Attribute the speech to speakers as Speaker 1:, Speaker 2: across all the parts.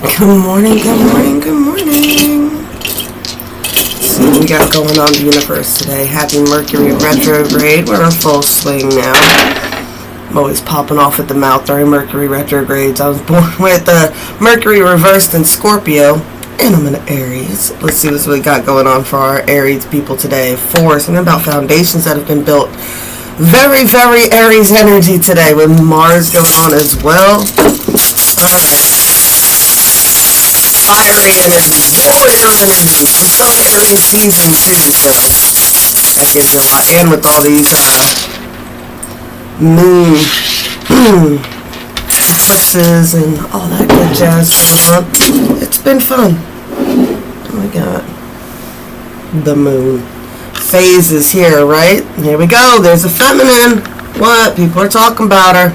Speaker 1: Good morning, good morning, good morning. Let's see what we got going on in the universe today. Happy Mercury retrograde. We're in full swing now. I'm always popping off at the mouth during Mercury retrogrades. I was born with Mercury reversed in Scorpio, and I'm in Aries. Let's see what we got going on for our Aries people today. Something about foundations that have been built. Very, very Aries energy today with Mars going on as well. Fiery energy, warrior energy. I'm from Aries season too, so that gives you a lot. And with all these moon eclipses and all that good jazz going on, it's been fun. Oh my god. The moon phase is here, right? Here we go. There's a feminine. What? People are talking about her.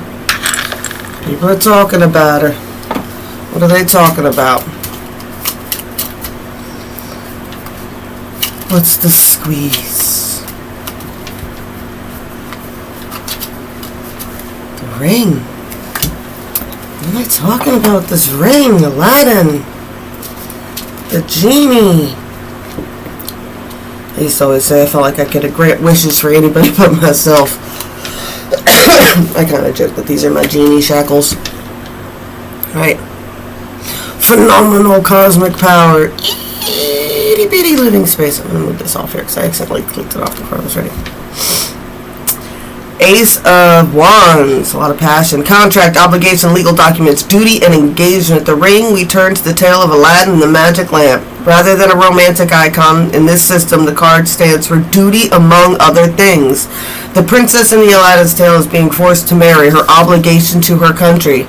Speaker 1: People are talking about her. What are they talking about? What's the squeeze? The ring. What am I talking about? This ring, Aladdin. The genie. I used to always say I felt like I could grant wishes for anybody but myself. I kind of joke that these are my genie shackles. Right. Phenomenal cosmic power. Itty bitty living space. I'm going to move this off here because I accidentally clicked it off before I was ready. Ace of Wands. A lot of passion. Contract, obligation, legal documents, duty, and engagement. The ring, we turn to the tale of Aladdin and the magic lamp. Rather than a romantic icon, in this system, the card stands for duty among other things. The princess in the Aladdin's tale is being forced to marry, her obligation to her country.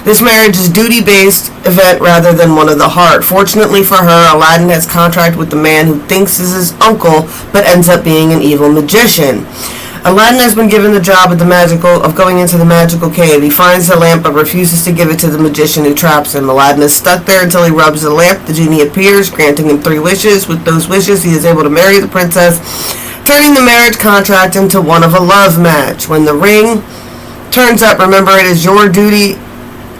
Speaker 1: This marriage is a duty-based event rather than one of the heart. Fortunately for her, Aladdin has contract with the man who thinks is his uncle, but ends up being an evil magician. Aladdin has been given the job of going into the magical cave. He finds the lamp but refuses to give it to the magician who traps him. Aladdin is stuck there until he rubs the lamp. The genie appears, granting him 3 wishes. With those wishes, he is able to marry the princess, turning the marriage contract into one of a love match. When the ring turns up, remember it is your duty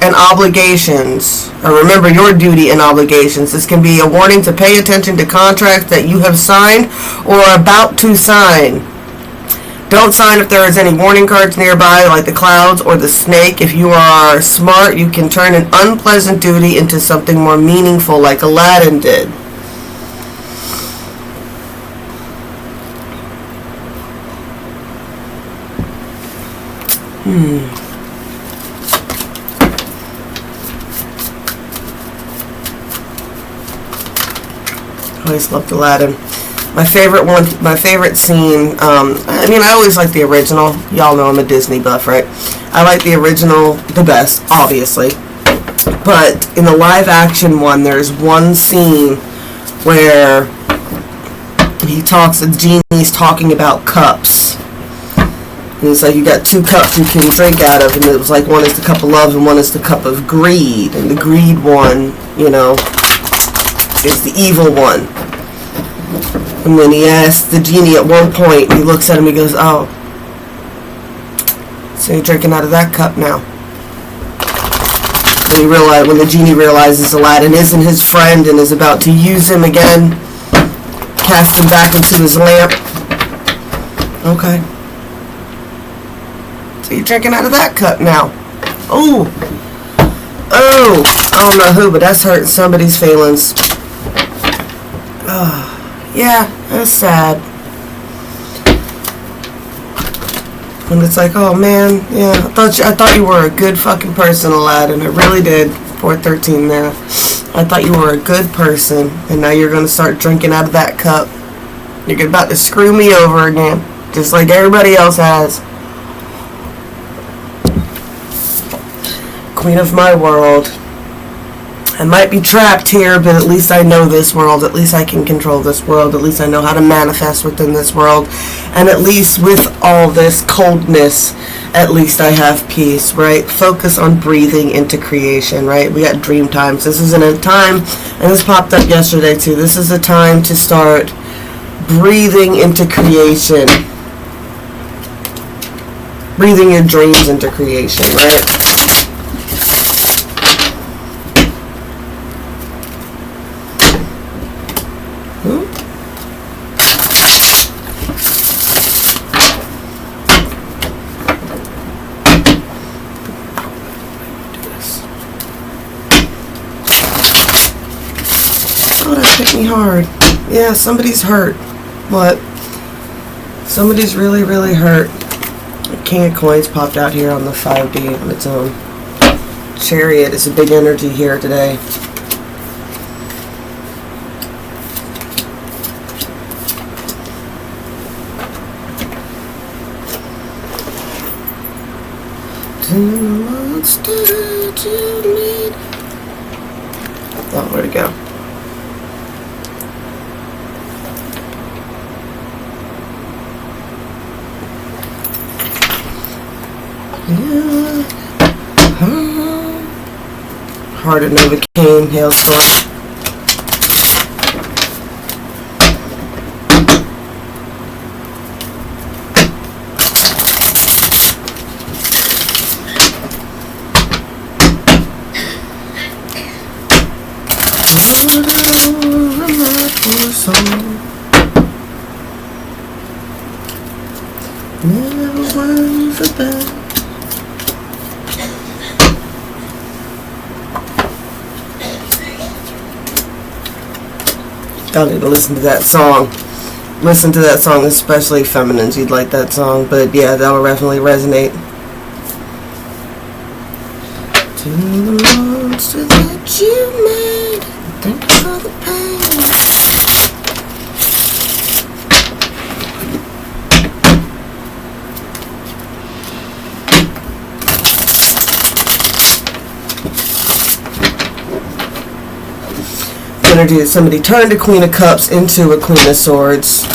Speaker 1: and obligations. Or remember your duty and obligations. This can be a warning to pay attention to contracts that you have signed or are about to sign. Don't sign if there is any warning cards nearby, like the clouds or the snake. If you are smart, you can turn an unpleasant duty into something more meaningful, like Aladdin did. Always loved Aladdin. My favorite scene, I always like the original. Y'all know I'm a Disney buff, right? I like the original the best, obviously. But in the live action one, there's one scene where the genie's talking about cups. And it's like you got 2 cups you can drink out of, and it was like one is the cup of love and one is the cup of greed. And the greed one, is the evil one. And when he asks the genie at one point, he looks at him, he goes, "Oh, so you're drinking out of that cup now." And when the genie realizes Aladdin isn't his friend and is about to use him again, cast him back into his lamp. Okay. So you're drinking out of that cup now. Oh, I don't know who, but that's hurting somebody's feelings. Yeah, that's sad. And it's like, oh man, yeah, I thought you were a good fucking person, Aladdin. I really did. Poor 13 there. I thought you were a good person, and now you're gonna start drinking out of that cup. You're about to screw me over again, just like everybody else has. Queen of my world. I might be trapped here, but at least I know this world. At least I can control this world. At least I know how to manifest within this world. And at least with all this coldness, at least I have peace, right? Focus on breathing into creation, right? We got dream times. This isn't a time, and this popped up yesterday too. This is a time to start breathing into creation. Breathing your dreams into creation, right? Oh, that hit me hard. Yeah, somebody's hurt. What? Somebody's really, really hurt. The King of Coins popped out here on the 5D on its own. Chariot is a big energy here today. Oh, where'd it go? Heart of Novocaine, Hailstorm. Y'all need to listen to that song. Listen to that song, especially feminines. You'd like that song, but yeah, that'll definitely resonate. To the monster that you made, thank you for the pain. Energy that somebody turned a Queen of Cups into a Queen of Swords.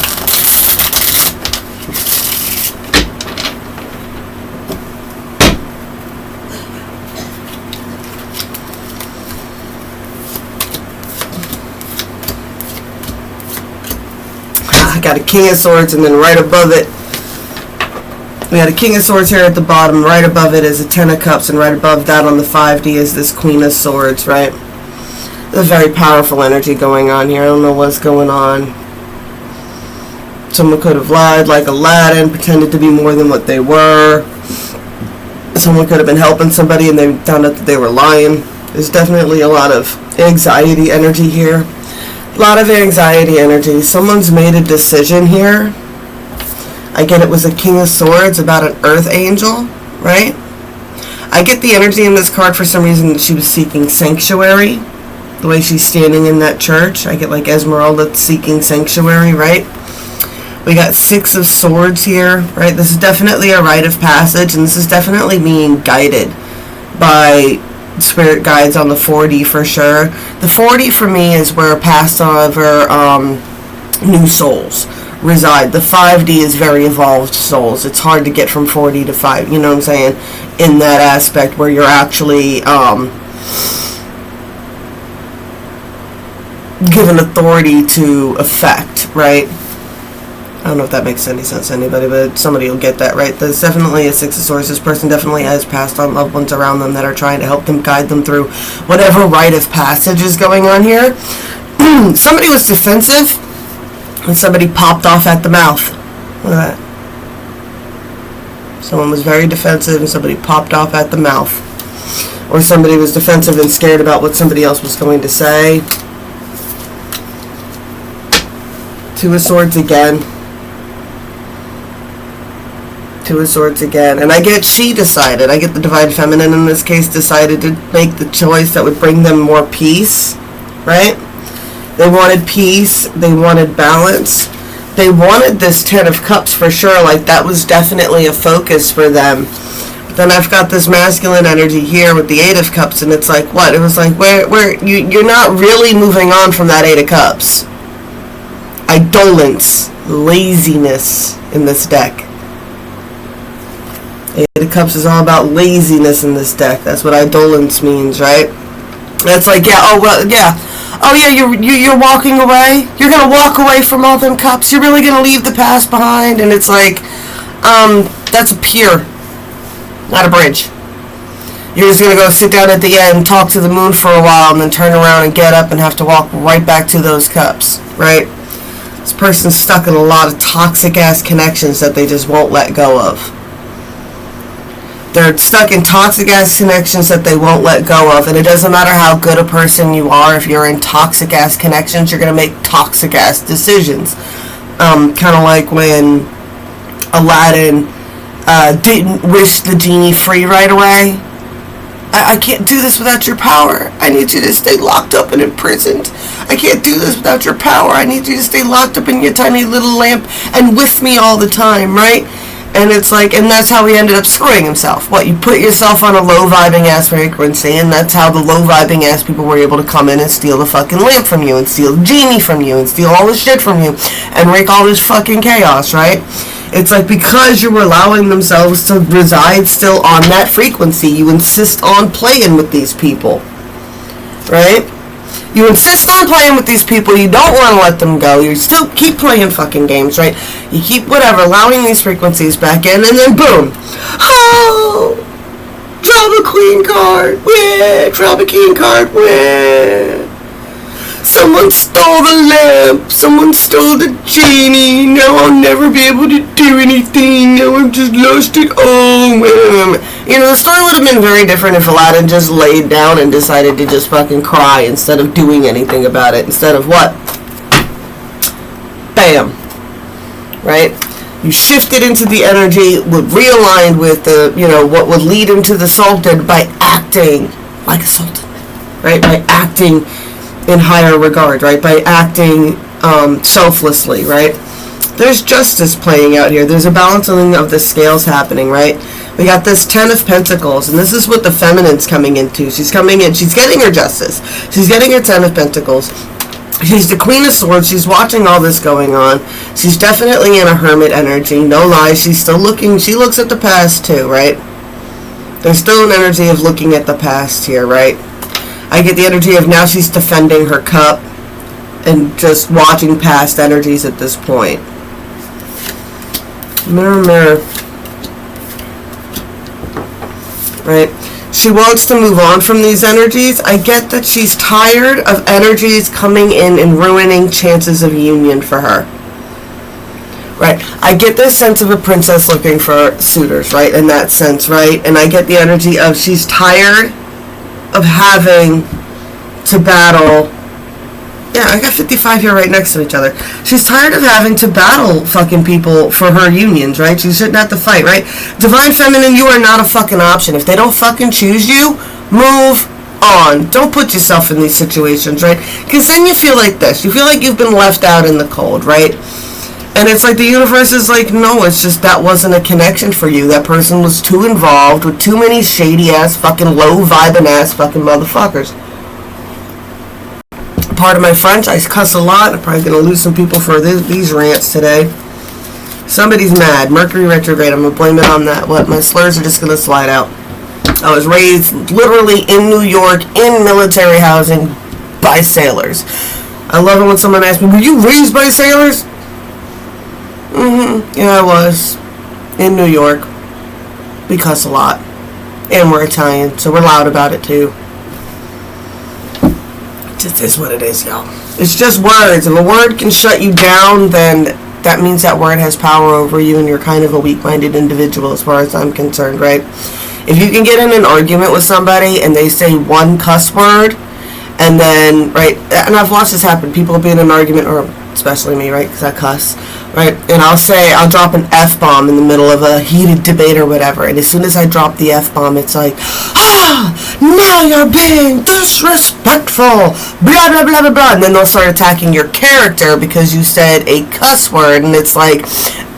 Speaker 1: I got a King of Swords, and then right above it, we got a King of Swords here at the bottom. Right above it is a Ten of Cups, and right above that on the 5D is this Queen of Swords, right? There's very powerful energy going on here. I don't know what's going on. Someone could have lied like Aladdin, pretended to be more than what they were. Someone could have been helping somebody and they found out that they were lying. There's definitely a lot of anxiety energy here. A lot of anxiety energy. Someone's made a decision here. I get it was a King of Swords about an Earth Angel, right? I get the energy in this card for some reason that she was seeking sanctuary. The way she's standing in that church, I get like Esmeralda seeking sanctuary, right? We got Six of Swords here, right? This is definitely a rite of passage, and this is definitely being guided by spirit guides on the 4D for sure. The 4D for me is where past over new souls reside. The 5D is very evolved souls. It's hard to get from 4D to 5, you know what I'm saying? In that aspect where you're actually given authority to effect, right? I don't know if that makes any sense to anybody, but somebody will get that, right? There's definitely a Six of Swords. This person definitely has passed on loved ones around them that are trying to help them, guide them through whatever rite of passage is going on here. Somebody was defensive, and somebody popped off at the mouth. Look at that. Someone was very defensive, and somebody popped off at the mouth. Or somebody was defensive and scared about what somebody else was going to say. Two of Swords again. Two of Swords again. And I get she decided. I get the Divine Feminine in this case decided to make the choice that would bring them more peace. Right? They wanted peace. They wanted balance. They wanted this Ten of Cups for sure. Like that was definitely a focus for them. But then I've got this masculine energy here with the Eight of Cups, and it's like what? It was like you're not really moving on from that Eight of Cups. Indolence, laziness in this deck. Eight of Cups is all about laziness in this deck. That's what indolence means, right? That's like, yeah, oh well, yeah, oh yeah, you're walking away. You're gonna walk away from all them cups. You're really gonna leave the past behind, and it's like, that's a pier, not a bridge. You're just gonna go sit down at the end, talk to the moon for a while, and then turn around and get up and have to walk right back to those cups, right? This person's stuck in a lot of toxic ass connections that they just won't let go of. They're stuck in toxic ass connections that they won't let go of. And it doesn't matter how good a person you are, if you're in toxic ass connections, you're going to make toxic ass decisions. Kind of like when Aladdin didn't wish the genie free right away. I can't do this without your power. I need you to stay locked up and imprisoned. I can't do this without your power. I need you to stay locked up in your tiny little lamp and with me all the time, right? And it's like, and that's how he ended up screwing himself. What, you put yourself on a low-vibing ass frequency, and that's how the low-vibing ass people were able to come in and steal the fucking lamp from you, and steal the genie from you, and steal all the shit from you, and wreak all this fucking chaos, right? It's like, because you were allowing themselves to reside still on that frequency, you insist on playing with these people, right? You insist on playing with these people, you don't want to let them go, you still keep playing fucking games, right? You keep, whatever, allowing these frequencies back in, and then boom! Oh! Draw the queen card! Wah! Draw the king card! Wah! Someone stole the lamp! Someone stole the genie! Now I'll never be able to do anything! Now I've just lost it all! You know, the story would have been very different if Aladdin just laid down and decided to just fucking cry instead of doing anything about it. Instead of what? Bam! Right? You shifted into the energy, realigned with the, you know, what would lead into the sultan by acting like a sultan. Right? By acting in higher regard, right? By acting selflessly, right? There's justice playing out here. There's a balancing of the scales happening, right? We got this 10 of Pentacles, and this is what the feminine's coming into. She's coming in, she's getting her justice. She's getting her 10 of Pentacles. She's the Queen of Swords. She's watching all this going on. She's definitely in a hermit energy. No lies. She's still looking, she looks at the past too, right? There's still an energy of looking at the past here, right? I get the energy of now she's defending her cup and just watching past energies at this point. Mirror, mirror. Right? She wants to move on from these energies. I get that she's tired of energies coming in and ruining chances of union for her. Right? I get this sense of a princess looking for suitors, right? In that sense, right? And I get the energy of she's tired of having to battle. Yeah, I got 55 here right next to each other. She's tired of having to battle fucking people for her unions, right? She shouldn't have to fight, right? Divine Feminine, you are not a fucking option. If they don't fucking choose you, move on. Don't put yourself in these situations, right? Because then you feel like this. You feel like you've been left out in the cold, right? And it's like the universe is like, no, it's just that wasn't a connection for you. That person was too involved with too many shady ass, fucking low vibing ass fucking motherfuckers. Part of my French, I cuss a lot. I'm probably going to lose some people for these rants today. Somebody's mad. Mercury retrograde. I'm going to blame it on that. What? My slurs are just going to slide out. I was raised literally in New York in military housing by sailors. I love it when someone asks me, were you raised by sailors? Yeah, I was. In New York. We cuss a lot. And we're Italian, so we're loud about it too. It just is what it is, y'all. It's just words. If a word can shut you down, then that means that word has power over you and you're kind of a weak-minded individual as far as I'm concerned, right? If you can get in an argument with somebody and they say one cuss word, and then, right, and I've watched this happen. People will be in an argument, or especially me, right, because I cuss, right, and I'll drop an F-bomb in the middle of a heated debate or whatever, and as soon as I drop the F-bomb, it's like, now you're being disrespectful, blah, blah, blah, blah, blah, and then they'll start attacking your character because you said a cuss word, and it's like,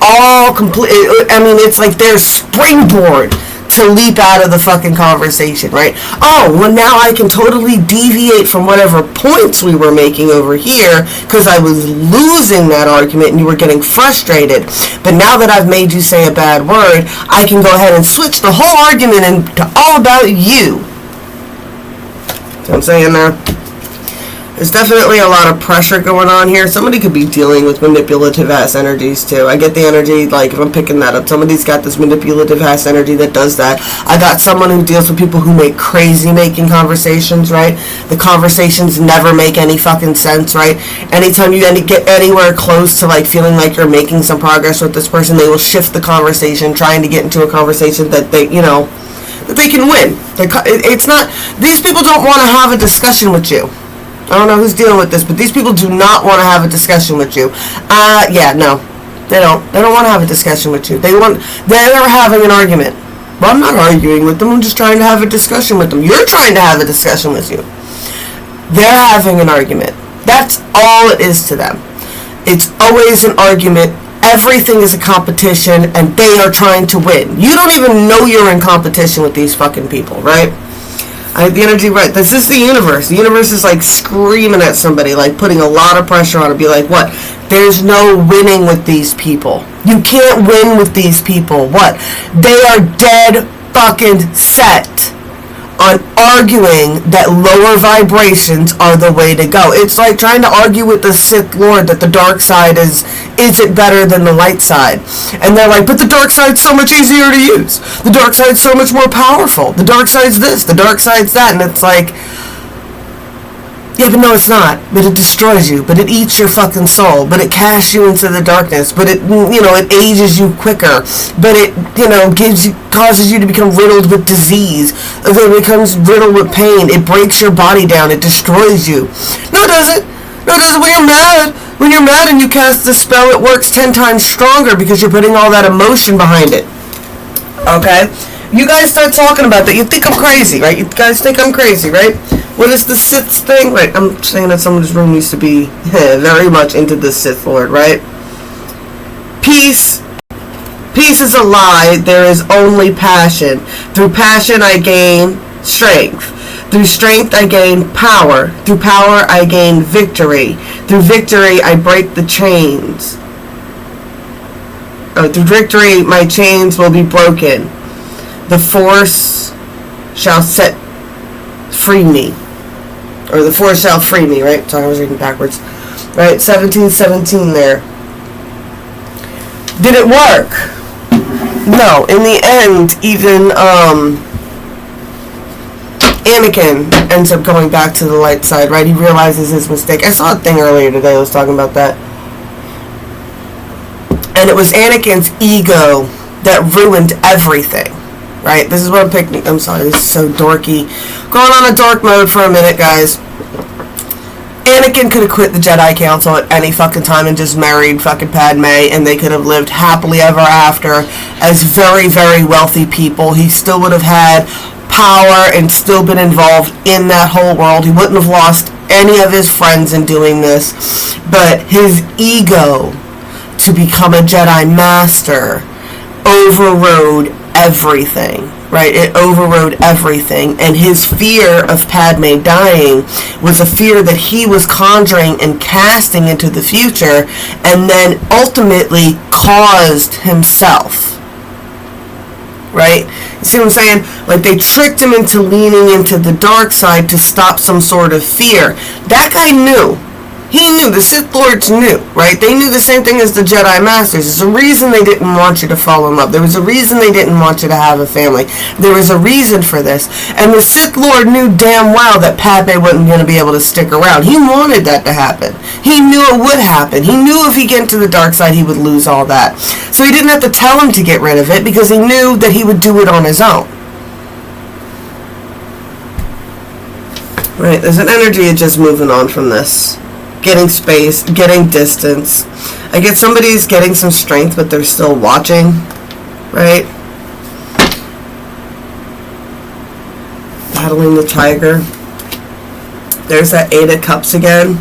Speaker 1: all complete, I mean, it's like their springboard to leap out of the fucking conversation, right? Oh, well now I can totally deviate from whatever points we were making over here because I was losing that argument and you were getting frustrated. But now that I've made you say a bad word, I can go ahead and switch the whole argument into all about you. See what I'm saying there? There's definitely a lot of pressure going on here. Somebody could be dealing with manipulative ass energies too. I get the energy, like if I'm picking that up, somebody's got this manipulative ass energy that does that. I got someone who deals with people who make crazy making conversations, right? The conversations never make any fucking sense, right? Anytime you get anywhere close to like feeling like you're making some progress with this person, they will shift the conversation, trying to get into a conversation that they, you know, that they can win. It's not, these people don't want to have a discussion with you. I don't know who's dealing with this, but these people do not want to have a discussion with you. Yeah, no. They don't want to have a discussion with you. They're having an argument. Well, I'm not arguing with them. I'm just trying to have a discussion with them. You're trying to have a discussion with you. They're having an argument. That's all it is to them. It's always an argument. Everything is a competition, and they are trying to win. You don't even know you're in competition with these fucking people, right? I have the energy right. This is the universe. The universe is like screaming at somebody, like putting a lot of pressure on it. Be like, what? There's no winning with these people. You can't win with these people. What? They are dead fucking set on arguing that lower vibrations are the way to go. It's like trying to argue with the Sith Lord that the dark side isn't better than the light side. And they're like, but the dark side's so much easier to use. The dark side's so much more powerful. The dark side's this, the dark side's that. And it's like, yeah, but no, it's not. But it destroys you. But it eats your fucking soul. But it casts you into the darkness. But it, it ages you quicker. But it, causes you to become riddled with disease. It becomes riddled with pain. It breaks your body down. It destroys you. No, it doesn't. No, it doesn't. When you're mad and you cast the spell, it works 10 times stronger because you're putting all that emotion behind it. Okay? You guys start talking about that. You think I'm crazy, right? You guys think I'm crazy, right? What is the Sith thing? Right, I'm saying that someone's room needs to be very much into the Sith Lord, right? Peace. Peace is a lie. There is only passion. Through passion, I gain strength. Through strength, I gain power. Through power, I gain victory. Through victory, I break the chains. Through victory, my chains will be broken. The Force shall set free me. Or the Force shall free me, right? Sorry, I was reading backwards. Right, 1717 there. Did it work? No. In the end, even Anakin ends up going back to the light side, right? He realizes his mistake. I saw a thing earlier today that was talking about that. And it was Anakin's ego that ruined everything. Right? This is what I'm picking. I'm sorry, this is so dorky. Going on a dork mode for a minute, guys. Anakin could have quit the Jedi Council at any fucking time and just married fucking Padme, and they could have lived happily ever after as very, very wealthy people. He still would have had power and still been involved in that whole world. He wouldn't have lost any of his friends in doing this. But his ego to become a Jedi Master overrode everything, right? It overrode everything, and his fear of Padme dying was a fear that he was conjuring and casting into the future, and then ultimately caused himself, right? You see what I'm saying? Like, they tricked him into leaning into the dark side to stop some sort of fear. That guy knew. He knew. The Sith Lords knew, right? They knew the same thing as the Jedi Masters. There's a reason they didn't want you to fall in love. There was a reason they didn't want you to have a family. There was a reason for this. And the Sith Lord knew damn well that Padme wasn't going to be able to stick around. He wanted that to happen. He knew it would happen. He knew if he get into the dark side, he would lose all that. So he didn't have to tell him to get rid of it because he knew that he would do it on his own. Right, there's an energy of just moving on from this. Getting space, getting distance. I get somebody's getting some strength, but they're still watching, right? Battling the tiger. There's that 8 of Cups again.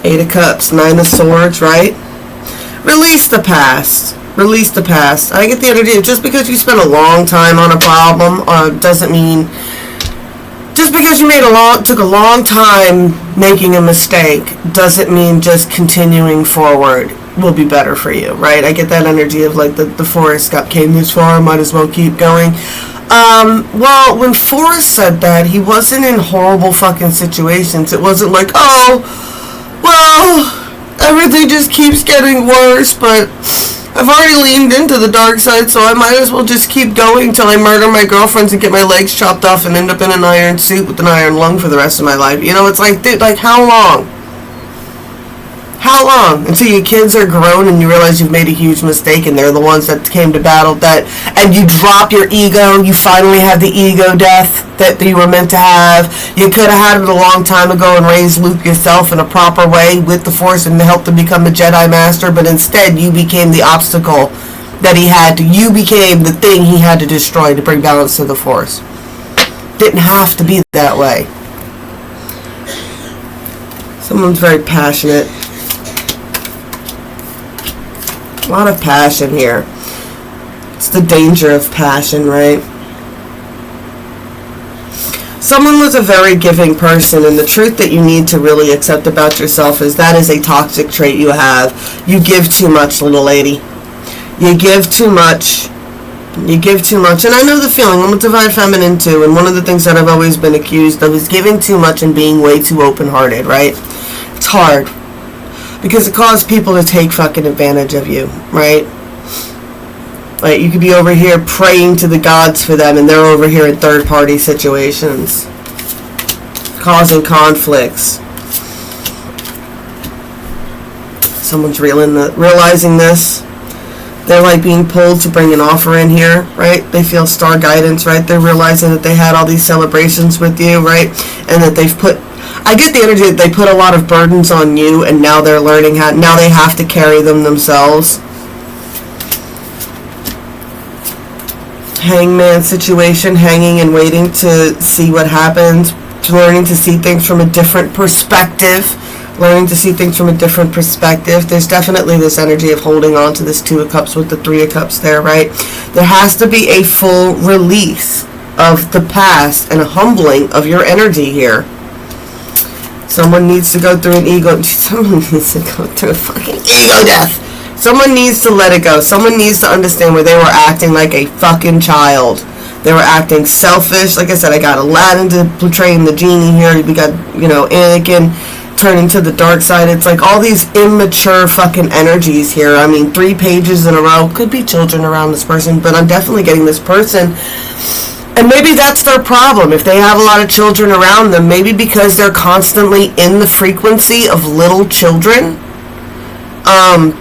Speaker 1: 8 of Cups, 9 of Swords, right? Release the past. Release the past. I get the energy of just because you spent a long time on a problem doesn't mean... Just because you took a long time making a mistake doesn't mean just continuing forward will be better for you, right? I get that energy of like the Forrest Gump came this far, might as well keep going. Well, when Forrest said that, he wasn't in horrible fucking situations. It wasn't like, oh, well, everything just keeps getting worse, but I've already leaned into the dark side, so I might as well just keep going till I murder my girlfriends and get my legs chopped off and end up in an iron suit with an iron lung for the rest of my life. You know, it's like, dude, like, how long? How long? Until your kids are grown and you realize you've made a huge mistake and they're the ones that came to battle that, and you drop your ego, you finally have the ego death that you were meant to have. You could have had it a long time ago and raised Luke yourself in a proper way with the Force and helped him become a Jedi Master, but instead you became the obstacle that he had to, you became the thing he had to destroy to bring balance to the Force. Didn't have to be that way. Someone's very passionate. A lot of passion here. It's the danger of passion, right? Someone was a very giving person, and the truth that you need to really accept about yourself is that is a toxic trait you have. You give too much, little lady. You give too much. You give too much. And I know the feeling. I'm a divine feminine too, and one of the things that I've always been accused of is giving too much and being way too open-hearted, right? It's hard. Because it causes people to take fucking advantage of you, right? Like, you could be over here praying to the gods for them, and they're over here in third-party situations. Causing conflicts. Someone's realizing this. They're like being pulled to bring an offer in here, right? They feel star guidance, right? They're realizing that they had all these celebrations with you, right? And that they've put... I get the energy that they put a lot of burdens on you, and now they're learning how... Now they have to carry them themselves. Hangman situation, hanging and waiting to see what happens. Learning to see things from a different perspective. Learning to see things from a different perspective. There's definitely this energy of holding on to this Two of Cups with the Three of Cups there, right? There has to be a full release of the past and a humbling of your energy here. Someone needs to go through an ego... Someone needs to go through a fucking ego death. Someone needs to let it go. Someone needs to understand where they were acting like a fucking child. They were acting selfish. Like I said, I got Aladdin to portraying the genie here. We got, Anakin turning to the dark side. It's like all these immature fucking energies here. I mean, 3 pages in a row. Could be children around this person, but I'm definitely getting this person... And maybe that's their problem. If they have a lot of children around them, maybe because they're constantly in the frequency of little children,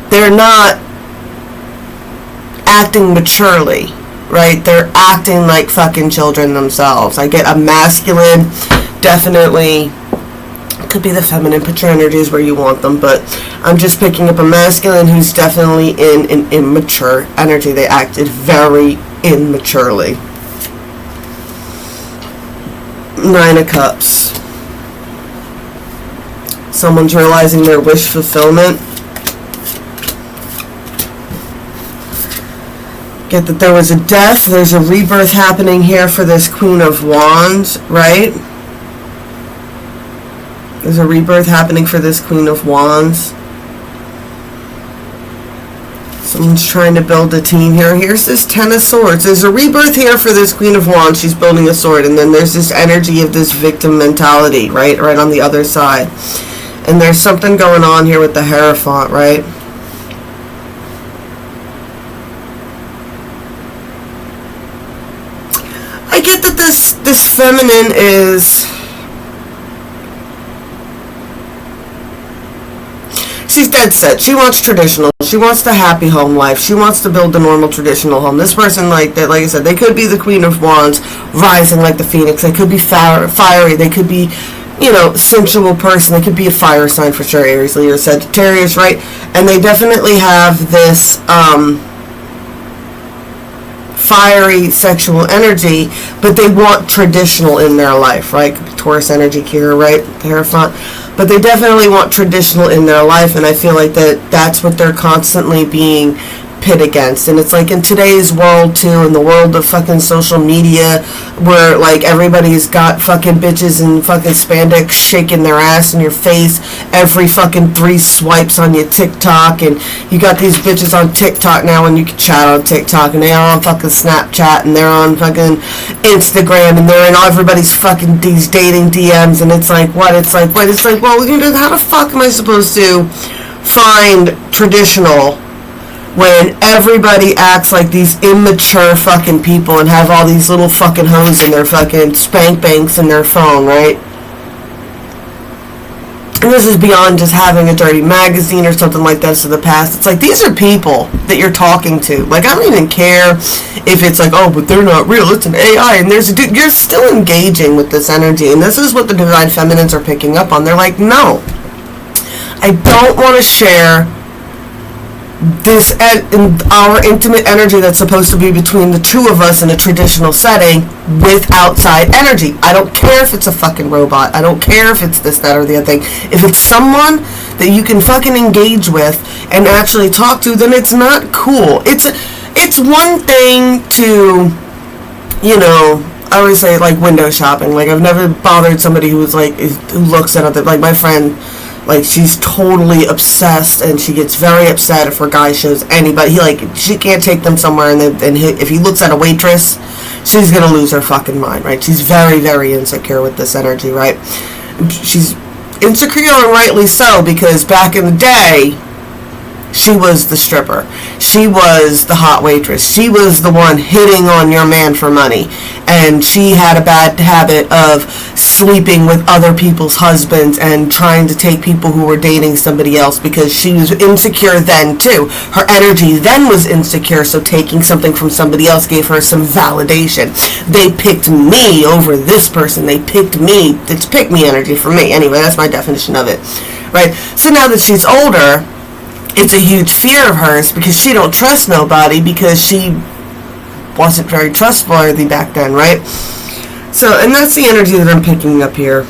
Speaker 1: they're not acting maturely, right? They're acting like fucking children themselves. I get a masculine, definitely, could be the feminine, put your energies where you want them, but I'm just picking up a masculine who's definitely in an immature energy. They acted very immaturely. 9 of Cups. Someone's realizing their wish fulfillment. Get that there was a death. There's a rebirth happening here for this Queen of Wands, right? There's a rebirth happening for this Queen of Wands. Someone's trying to build a team here. Here's this 10 of Swords. There's a rebirth here for this Queen of Wands. She's building a sword. And then there's this energy of this victim mentality, right? Right on the other side. And there's something going on here with the Hierophant, right? I get that this feminine is... She's dead set. She wants traditional. She wants the happy home life. She wants to build the normal traditional home. This person, like I said, they could be the Queen of Wands, rising like the Phoenix. They could be fiery. They could be, sensual person. They could be a fire sign for sure, Aries, Leo, Sagittarius, right? And they definitely have this fiery sexual energy, but they want traditional in their life, right? Could be Taurus energy here, right? The Hierophant. But they definitely want traditional in their life, and I feel like that's what they're constantly being pit against. And it's like in today's world too, in the world of fucking social media, where like everybody's got fucking bitches and fucking spandex shaking their ass in your face every fucking 3 swipes on your TikTok, and you got these bitches on TikTok now, and you can chat on TikTok, and they're on fucking Snapchat, and they're on fucking Instagram, and they're in everybody's fucking these dating DMs, and it's like what? It's like well, how the fuck am I supposed to find traditional when everybody acts like these immature fucking people and have all these little fucking hoes in their fucking spank banks in their phone, right? and this is beyond just having a dirty magazine or something like that of the past. It's like, these are people that you're talking to. Like, I don't even care if it's like, oh, but they're not real, it's an AI, and you're still engaging with this energy, and this is what the divine feminines are picking up on. They're like, no, I don't want to share this our intimate energy that's supposed to be between the two of us in a traditional setting with outside energy. I don't care if it's a fucking robot. I don't care if it's this, that, or the other thing. If it's someone that you can fucking engage with and actually talk to, then it's not cool. It's one thing to, you know, I always say, like, window shopping. Like, I've never bothered somebody who looks at other, like, my friend, like, she's totally obsessed, and she gets very upset if her guy shows anybody. She can't take them somewhere, and if he looks at a waitress, she's gonna lose her fucking mind, right? She's very, very insecure with this energy, right? She's insecure, and rightly so, because back in the day, she was the stripper. She was the hot waitress. She was the one hitting on your man for money. And she had a bad habit of sleeping with other people's husbands and trying to take people who were dating somebody else, because she was insecure then too. Her energy then was insecure, so taking something from somebody else gave her some validation. They picked me over this person. They picked me. It's pick me energy for me. Anyway, that's my definition of it. Right? So now that she's older, it's a huge fear of hers, because she don't trust nobody, because she wasn't very trustworthy back then, right? So, and that's the energy that I'm picking up here.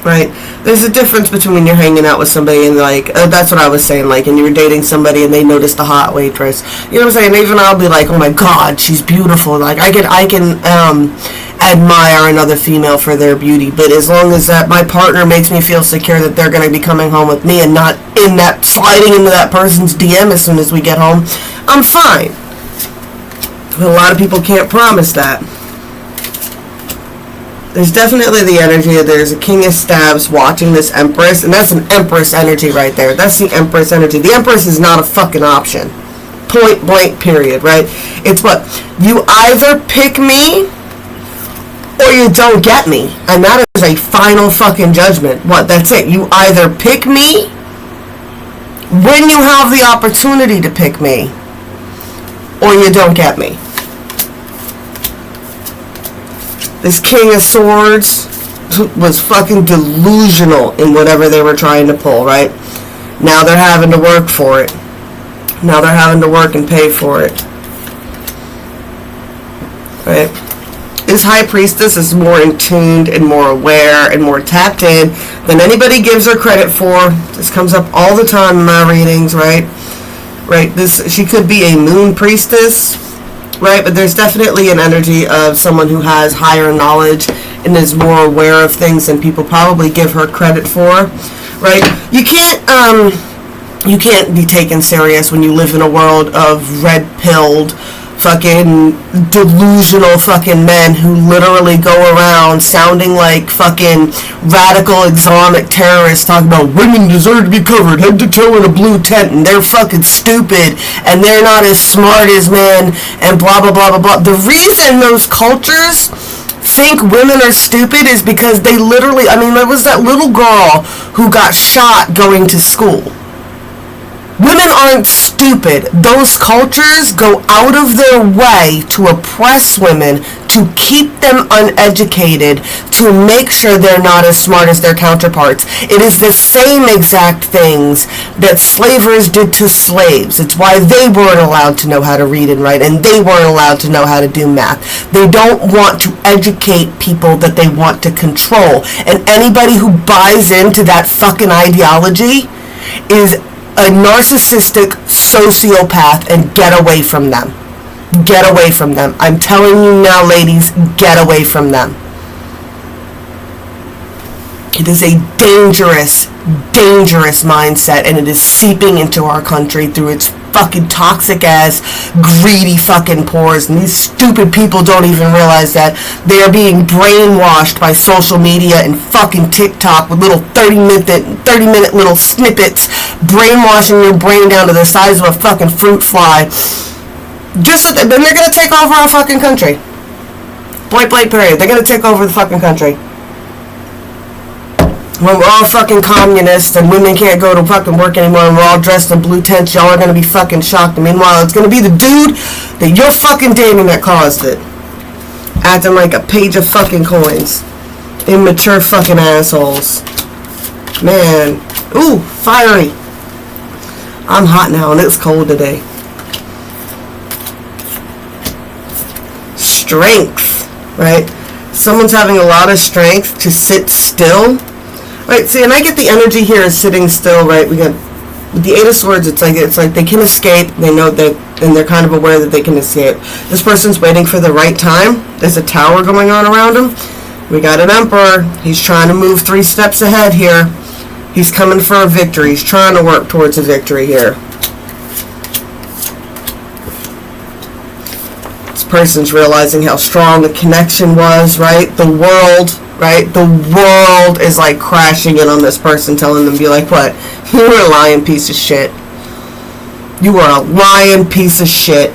Speaker 1: Right? There's a difference between when you're hanging out with somebody and, like, that's what I was saying, like, and you're dating somebody and they notice the hot waitress. You know what I'm saying? Even I'll be like, oh my god, she's beautiful. Like, I can admire another female for their beauty, but as long as that my partner makes me feel secure that they're going to be coming home with me and not sliding into that person's DM as soon as we get home, I'm fine. But a lot of people can't promise that. There's definitely the energy of there's a King of Stabs watching this Empress, and that's an Empress energy right there. That's the Empress energy. The Empress is not a fucking option. Point blank period, right? It's what? You either pick me or you don't get me. And that is a final fucking judgment. What? That's it. You either pick me when you have the opportunity to pick me, or you don't get me. This King of Swords was fucking delusional in whatever they were trying to pull, right? Now they're having to work for it. Now they're having to work and pay for it. Right? This High Priestess is more in tuned and more aware and more tapped in than anybody gives her credit for. This comes up all the time in my readings, right? Right? She could be a Moon Priestess, right? But there's definitely an energy of someone who has higher knowledge and is more aware of things than people probably give her credit for, right? You can't be taken serious when you live in a world of red-pilled, fucking delusional fucking men who literally go around sounding like fucking radical Islamic terrorists talking about women deserve to be covered head to toe in a blue tent, and they're fucking stupid and they're not as smart as men and blah blah blah blah blah. The reason those cultures think women are stupid is because they literally, I mean, there was that little girl who got shot going to school. Women aren't stupid. Those cultures go out of their way to oppress women, to keep them uneducated, to make sure they're not as smart as their counterparts. It is the same exact things that slavers did to slaves. It's why they weren't allowed to know how to read and write, and they weren't allowed to know how to do math. They don't want to educate people that they want to control. And anybody who buys into that fucking ideology is a narcissistic sociopath, and get away from them. Get away from them. I'm telling you now, ladies, get away from them. It is a dangerous, dangerous mindset, and it is seeping into our country through its fucking toxic ass, greedy fucking pores. And these stupid people don't even realize that they are being brainwashed by social media and fucking TikTok with little 30-minute little snippets, brainwashing your brain down to the size of a fucking fruit fly. Just so that then they're gonna take over our fucking country. Point blank period. They're gonna take over the fucking country. When we're all fucking communists and women can't go to fucking work anymore and we're all dressed in blue tents, y'all are gonna be fucking shocked. And meanwhile, it's gonna be the dude that you're fucking dating that caused it. Acting like a page of fucking coins. Immature fucking assholes. Man. Ooh, fiery. I'm hot now and it's cold today. Strength, right? Someone's having a lot of strength to sit still. Right, see, and I get the energy here is sitting still, right? We got with the Eight of Swords, it's like they can escape. They know that, and they're kind of aware that they can escape. This person's waiting for the right time. There's a tower going on around him. We got an Emperor. He's trying to move 3 steps ahead here. He's coming for a victory. He's trying to work towards a victory here. This person's realizing how strong the connection was, right? The world. Right? The world is like crashing in on this person, telling them, be like, what? You are a lying piece of shit. You are a lying piece of shit.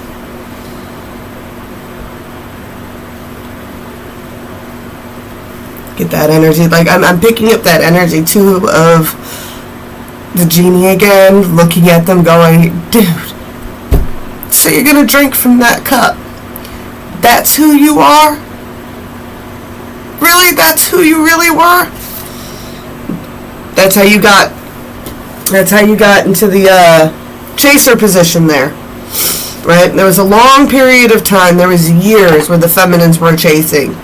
Speaker 1: Get that energy. Like, I'm picking up that energy, too, of the genie again, looking at them going, dude, so you're going to drink from that cup. That's who you are? Really? That's who you really were? That's how you got into the chaser position there. Right? There was a long period of time, there was years where the feminines were chasing.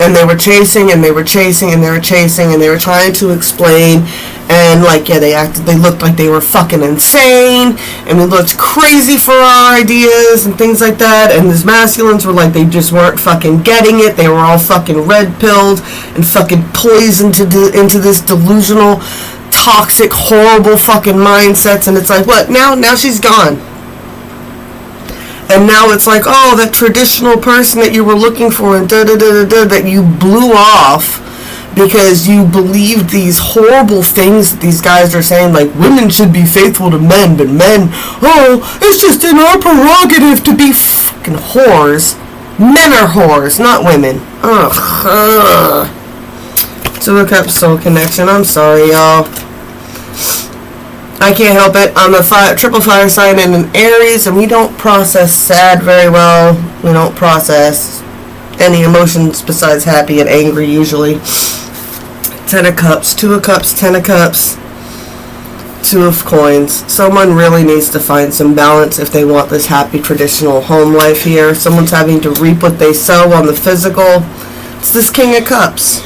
Speaker 1: And they were chasing and they were chasing and they were chasing and they were trying to explain, and like, yeah, they looked like they were fucking insane and we looked crazy for our ideas and things like that, and these masculines were like, they just weren't fucking getting it. They were all fucking red pilled and fucking poisoned into this delusional, toxic, horrible fucking mindsets. And it's like, what? Now she's gone. And now it's like, oh, that traditional person that you were looking for and that you blew off because you believed these horrible things that these guys are saying, like women should be faithful to men, but men, oh, it's just in our prerogative to be fucking whores. Men are whores, not women. Ugh. So look up Soul Connection. I'm sorry, y'all. I can't help it. I'm a triple fire sign and an Aries, and we don't process sad very well. We don't process any emotions besides happy and angry, usually. 10 of Cups, 2 of Cups, 10 of Cups, 2 of Coins. Someone really needs to find some balance if they want this happy traditional home life here. Someone's having to reap what they sow on the physical. It's this King of Cups.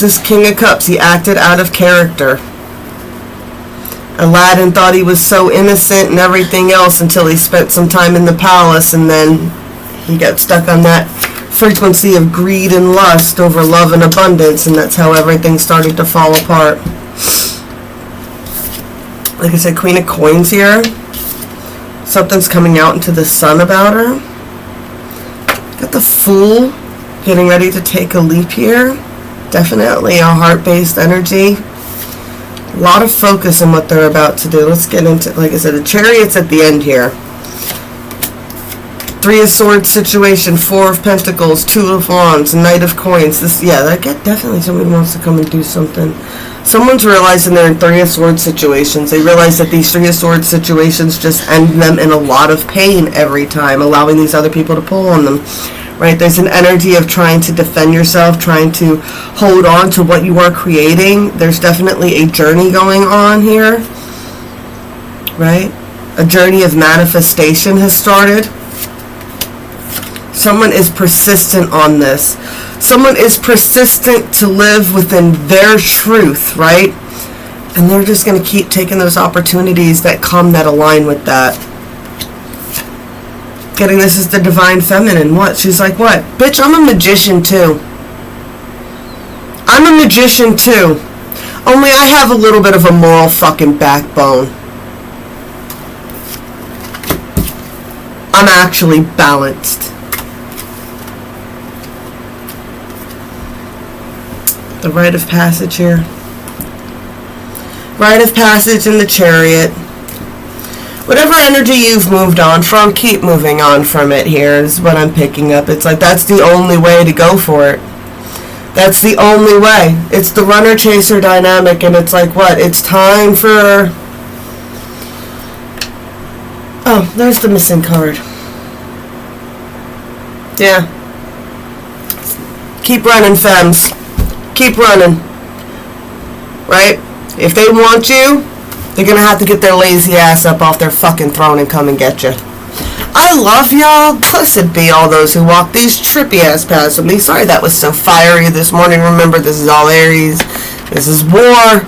Speaker 1: This King of Cups, he acted out of character. Aladdin thought he was so innocent and everything else until he spent some time in the palace, and then he got stuck on that frequency of greed and lust over love and abundance, and that's how everything started to fall apart. Like I said, Queen of Coins here. Something's coming out into the sun about her. Got the Fool getting ready to take a leap here. Definitely a heart-based energy. A lot of focus on what they're about to do. Let's get into, like I said, the Chariot's at the end here. 3 of Swords situation, 4 of Pentacles, 2 of Wands, Knight of Coins. This, yeah, that definitely somebody wants to come and do something. Someone's realizing they're in 3 of Swords situations. They realize that these 3 of Swords situations just end them in a lot of pain every time, allowing these other people to pull on them. Right, there's an energy of trying to defend yourself, trying to hold on to what you are creating. There's definitely a journey going on here. Right? A journey of manifestation has started. Someone is persistent on this. Someone is persistent to live within their truth, right? And they're just going to keep taking those opportunities that come that align with that. Getting this is the divine feminine. What? She's like, what? Bitch, I'm a magician too. I'm a magician too. Only I have a little bit of a moral fucking backbone. I'm actually balanced. The rite of passage here. Rite of passage in the Chariot. Whatever energy you've moved on from, keep moving on from it here is what I'm picking up. It's like that's the only way to go for it. That's the only way. It's the runner-chaser dynamic, and it's like, what? It's time for... Oh, there's the missing card. Yeah. Keep running, femmes. Keep running. Right? If they want you, they're going to have to get their lazy ass up off their fucking throne and come and get you. I love y'all. Blessed be all those who walk these trippy ass paths with me. Sorry that was so fiery this morning. Remember, this is all Aries. This is war.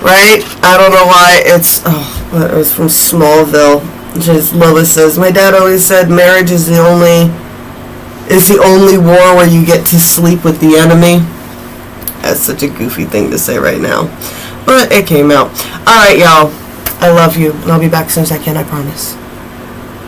Speaker 1: Right? I don't know why it's... Oh, it was from Smallville. Just Lois says, my dad always said marriage is the only war where you get to sleep with the enemy. That's such a goofy thing to say right now. But it came out. Alright, y'all. I love you. And I'll be back as soon as I can, I promise.